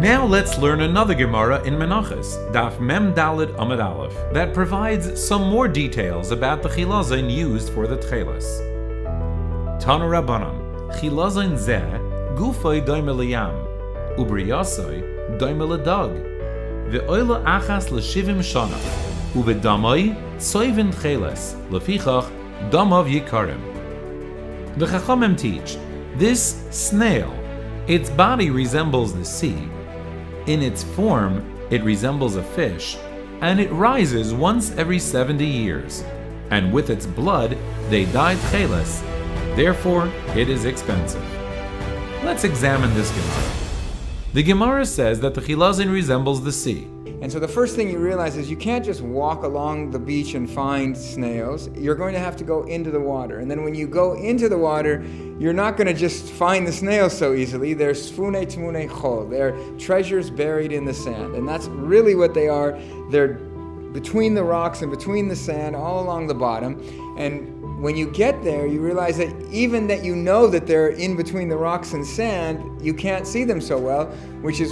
Now let's learn another Gemara in Menachos, Daf Mem Daled Amud Aleph, that provides some more details about the Chilazon used for the Techeiles. Tanu Rabbanan, Chilazon zeh, Gufo Domeh LeYam, Ubriyasoi Domeh LeDag, Ve'oila achas l'shivim shana, uvedamai tsoivin Techeiles, lefichach damav yikarim. The Chachamim teach, this snail, its body resembles the sea. In its form, it resembles a fish, and it rises once every 70 years. And with its blood, they dye Techeiles. Therefore, it is expensive. Let's examine this Gemara. The Gemara says that the Chilazon resembles the sea. And so the first thing you realize is you can't just walk along the beach and find snails. You're going to have to go into the water. And then when you go into the water, you're not going to just find the snails so easily. They're sfune tmune chol. They're treasures buried in the sand. And that's really what they are. They're between the rocks and between the sand, all along the bottom. And when you get there, you realize that even that you know that they're in between the rocks and sand, you can't see them so well, which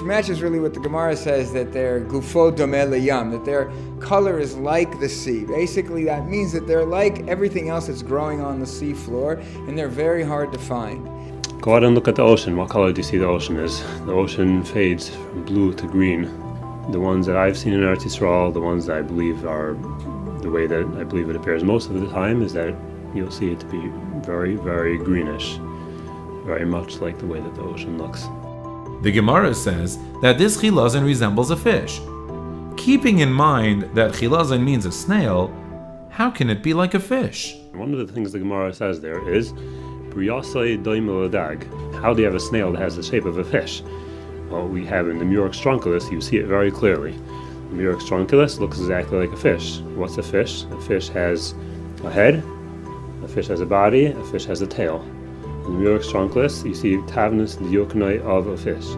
matches really what the Gemara says, that they're Gufo Domeh LeYam, that their color is like the sea. Basically, that means that they're like everything else that's growing on the sea floor, and they're very hard to find. Go out and look at the ocean. What color do you see the ocean is? The ocean fades from blue to green. The ones that I've seen in Eretz Yisrael, the ones that I believe are the way that I believe it appears most of the time, is that you'll see it to be very, very greenish, very much like the way that the ocean looks. The Gemara says that this Chilazon resembles a fish. Keeping in mind that Chilazon means a snail, how can it be like a fish? One of the things the Gemara says there is, Briyasai Domeh LeDag. How do you have a snail that has the shape of a fish? Well, we have in the murex trunculus, you see it very clearly. The murex trunculus looks exactly like a fish. What's a fish? A fish has a head, a fish has a body, a fish has a tail. In the murex trunculus, you see tavnus dioknoi of a fish.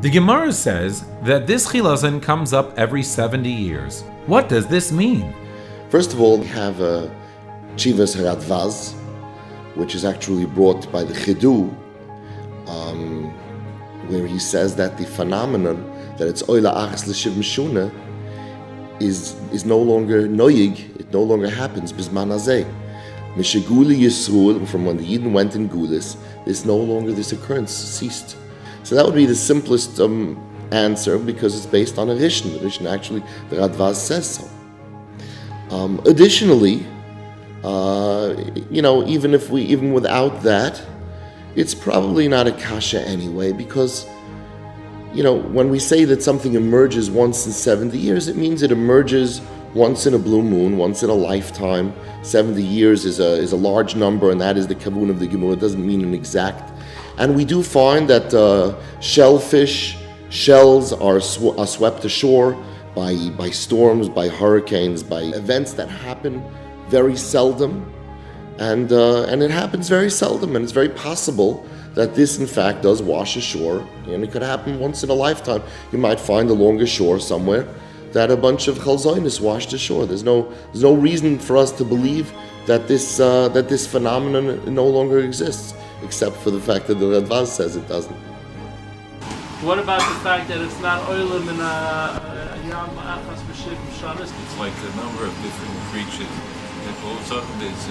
The Gemara says that this Chilazon comes up every 70 years. What does this mean? First of all, we have Chivas Radvaz, which is actually brought by the Chidu, where he says that the phenomenon that it's oila achas l'shiv mishuna is no longer noyig, it no longer happens bisman hazeh. Misheguli Yisroel, from when the Yidden went in Gulis, this occurrence ceased. So that would be the simplest answer, because it's based on a Rishon. The Rishon actually, the Radvaz says so. Additionally, even without that, it's probably not occassion anyway, because, when we say that something emerges once in 70 years, it means it emerges once in a blue moon, once in a lifetime. 70 years is a large number, and that is the kavun of the Gemara. It doesn't mean an exact. And we do find that shellfish, shells are swept ashore by storms, by hurricanes, by events that happen very seldom. And it happens very seldom, and it's very possible that this, in fact, does wash ashore, and it could happen once in a lifetime. You might find along a shore somewhere that a bunch of chalzonis washed ashore. There's no reason for us to believe that this phenomenon no longer exists, except for the fact that the Radvaz says it doesn't. What about the fact that it's not oilim in a yam achas b'shiv shanis? It's like a number of different creatures. And all of a sudden there's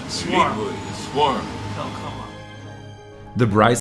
Swarm. a swarm. Oh, come on. The Bryce